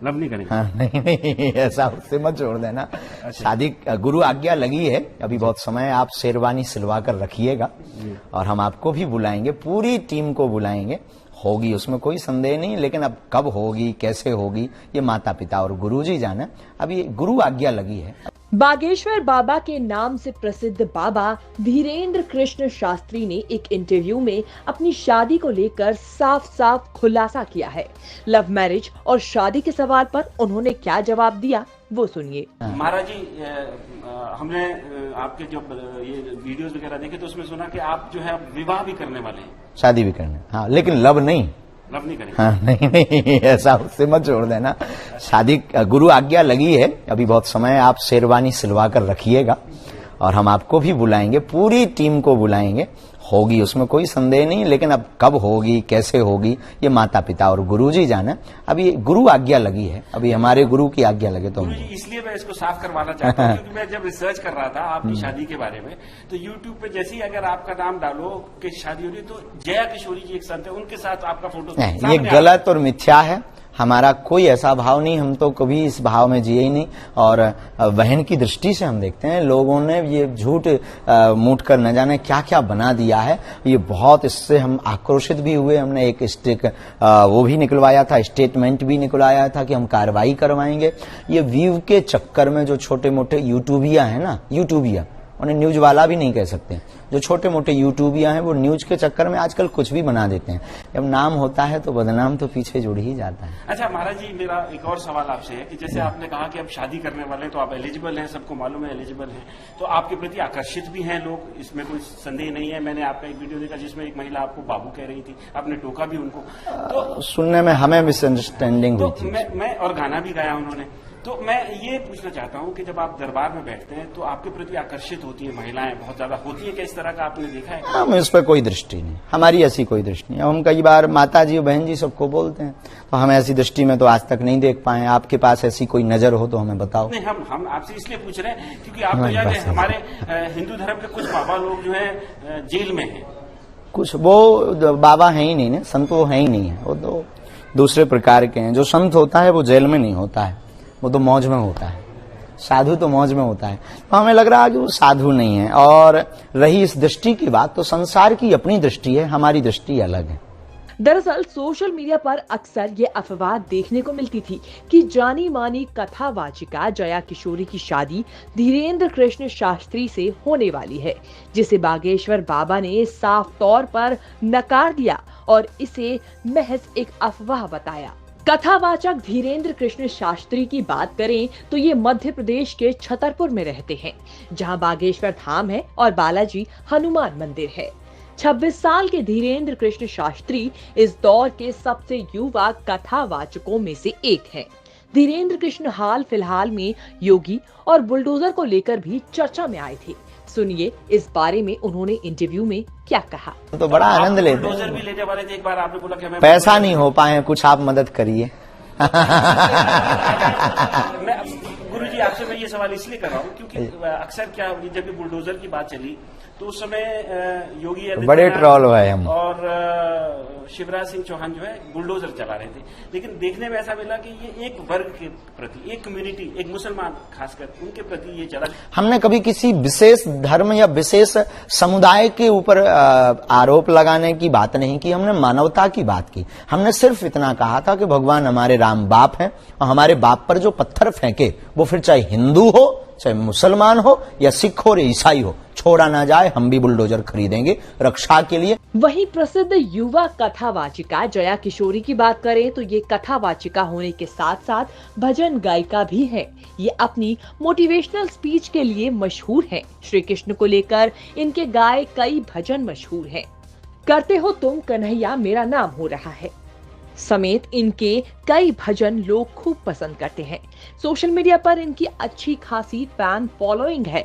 Love नहीं करेंगे? हाँ, नहीं नहीं, ऐसा उससे मत जोड़ देना। अच्छा। शादी गुरु आज्ञा लगी है, अभी बहुत समय, आप शेरवानी सिलवा कर रखिएगा और हम आपको भी बुलाएंगे, पूरी टीम को बुलाएंगे, होगी उसमें कोई संदेह नहीं। लेकिन अब कब होगी, कैसे होगी, ये माता पिता और गुरुजी जाने। अभी गुरु आज्ञा लगी है। बागेश्वर बाबा के नाम से प्रसिद्ध बाबा धीरेन्द्र कृष्ण शास्त्री ने एक इंटरव्यू में अपनी शादी को लेकर साफ साफ खुलासा किया है। लव मैरिज और शादी के सवाल पर उन्होंने क्या जवाब दिया, वो सुनिए। महाराज जी, हमने आपके जो ये वीडियोस वगैरह देखे तो उसमें सुना कि आप जो है विवाह भी करने वाले हैं। शादी भी करने, हाँ, लेकिन लव नहीं। लव नहीं करेंगे? हाँ, नहीं नहीं, ऐसा उससे मत जोड़ देना। शादी गुरु आज्ञा लगी है, अभी बहुत समय, आप शेरवानी सिलवा कर रखिएगा और हम आपको भी बुलाएंगे, पूरी टीम को बुलाएंगे, होगी उसमें कोई संदेह नहीं। लेकिन अब कब होगी, कैसे होगी, ये माता पिता और गुरुजी जाने। अभी गुरु आज्ञा लगी है, अभी हमारे गुरु की आज्ञा लगे तो हम। इसलिए मैं इसको साफ करवाना चाहता हूँ क्योंकि मैं जब रिसर्च कर रहा था आपकी शादी के बारे में, तो यूट्यूब पे जैसे ही अगर आपका नाम डालो कि शादी हो रही, तो जया किशोरी जी एक संत है, उनके साथ आपका फोटो ये गलत और मिथ्या है। हमारा कोई ऐसा भाव नहीं, हम तो कभी इस भाव में जिए ही नहीं। और बहन की दृष्टि से हम देखते हैं, लोगों ने ये झूठ मूठ कर न जाने क्या क्या बना दिया है। ये बहुत, इससे हम आक्रोशित भी हुए। हमने एक वो भी निकलवाया था, स्टेटमेंट भी निकलवाया था कि हम कार्रवाई करवाएंगे। ये व्यू के चक्कर में जो छोटे मोटे यूट्यूबिया है ना, यूट्यूबिया, उन्हें न्यूज वाला भी नहीं कह सकते, जो छोटे मोटे यूट्यूबिया हैं, वो न्यूज के चक्कर में आजकल कुछ भी बना देते हैं। जब नाम होता है तो बदनाम तो पीछे जुड़ ही जाता है। अच्छा महाराज जी, मेरा एक और सवाल आपसे है कि जैसे आपने कहा कि अब शादी करने वाले हैं तो आप एलिजिबल हैं, सबको मालूम है एलिजिबल हैं, तो आपके प्रति आकर्षित भी हैं लोग, इसमें कोई संदेह नहीं है। मैंने आपका एक वीडियो देखा जिसमें एक महिला आपको बाबू कह रही थी, आपने टोका भी उनको, तो सुनने में हमें मिसअंडरस्टैंडिंग हुई थी। मैं और गाना भी गाया उन्होंने। तो मैं ये पूछना चाहता हूँ कि जब आप दरबार में बैठते हैं तो आपके प्रति आकर्षित होती है महिलाएं, बहुत ज्यादा होती है, क्या इस तरह का आपने देखा है? हम इस पर कोई दृष्टि नहीं, हमारी ऐसी कोई दृष्टि नहीं। हम कई बार माता जी और बहन जी सबको बोलते हैं, तो हम ऐसी दृष्टि में तो आज तक नहीं देख पाए। आपके पास ऐसी कोई नजर हो तो हमें बताओ। नहीं, हम आपसे इसलिए पूछ रहे हैं क्योंकि आप तो जाने हमारे हिंदू धर्म के कुछ बाबा लोग जो है जेल में है। कुछ वो बाबा है ही नहीं ना, संत वो है ही नहीं है, वो तो दूसरे प्रकार के हैं। जो संत होता है वो जेल में नहीं होता है, वो तो मौज में होता है। साधु तो मौज में होता है। तो हमें लग रहा है कि वो साधु नहीं है। और रही इस दृष्टि की बात, तो संसार की अपनी दृष्टि है, हमारी दृष्टि अलग है। दरअसल सोशल मीडिया पर अक्सर ये अफवाह देखने को मिलती थी कि जानी मानी कथावाचिका जया किशोरी की शादी धीरेन्द्र कृष्ण शास्त्री से होने वाली है, जिसे बागेश्वर बाबा ने साफ तौर पर नकार दिया और इसे महज एक अफवाह बताया। कथावाचक धीरेन्द्र कृष्ण शास्त्री की बात करें तो ये मध्य प्रदेश के छतरपुर में रहते हैं, जहां बागेश्वर धाम है और बालाजी हनुमान मंदिर है। 26 साल के धीरेन्द्र कृष्ण शास्त्री इस दौर के सबसे युवा कथावाचकों में से एक हैं। धीरेन्द्र कृष्ण हाल फिलहाल में योगी और बुलडोजर को लेकर भी चर्चा में आए थे। सुनिए इस बारे में उन्होंने इंटरव्यू में क्या कहा। तो बड़ा आनंद लेते बुलडोजर भी लेने वाले थे, एक बार आपने बोला कि हमें पैसा नहीं हो पाए, कुछ आप मदद करिए। गुरुजी आपसे मैं ये सवाल इसलिए कर रहा हूँ क्योंकि अक्सर क्या, जब भी बुलडोजर की बात चली तो उस समय योगी बड़े ट्रोल हुए हम और शिवराज सिंह चौहान जो है बुलडोजर चला रहे थे। लेकिन देखने में ऐसा मिला कि ये एक वर्ग के प्रति, एक कम्युनिटी, एक मुसलमान खासकर, उनके प्रति ये चला। हमने कभी किसी विशेष धर्म या विशेष समुदाय के ऊपर आरोप लगाने की बात नहीं की, हमने मानवता की बात की। हमने सिर्फ इतना कहा था कि भगवान हमारे राम बाप हैं और हमारे बाप पर जो पत्थर फेंके, वो फिर चाहे हिंदू हो, चाहे मुसलमान हो या सिख हो या ईसाई हो, छोड़ा ना जाए। हम भी बुलडोजर खरीदेंगे रक्षा के लिए। वहीं प्रसिद्ध युवा कथावाचिका जया किशोरी की बात करें तो ये कथावाचिका होने के साथ साथ भजन गायिका भी है। ये अपनी मोटिवेशनल स्पीच के लिए मशहूर है। श्री कृष्ण को लेकर इनके गाए कई भजन मशहूर हैं। करते हो तुम कन्हैया मेरा नाम हो रहा है समेत इनके कई भजन लोग खूब पसंद करते हैं। सोशल मीडिया पर इनकी अच्छी खासी फैन फॉलोइंग है।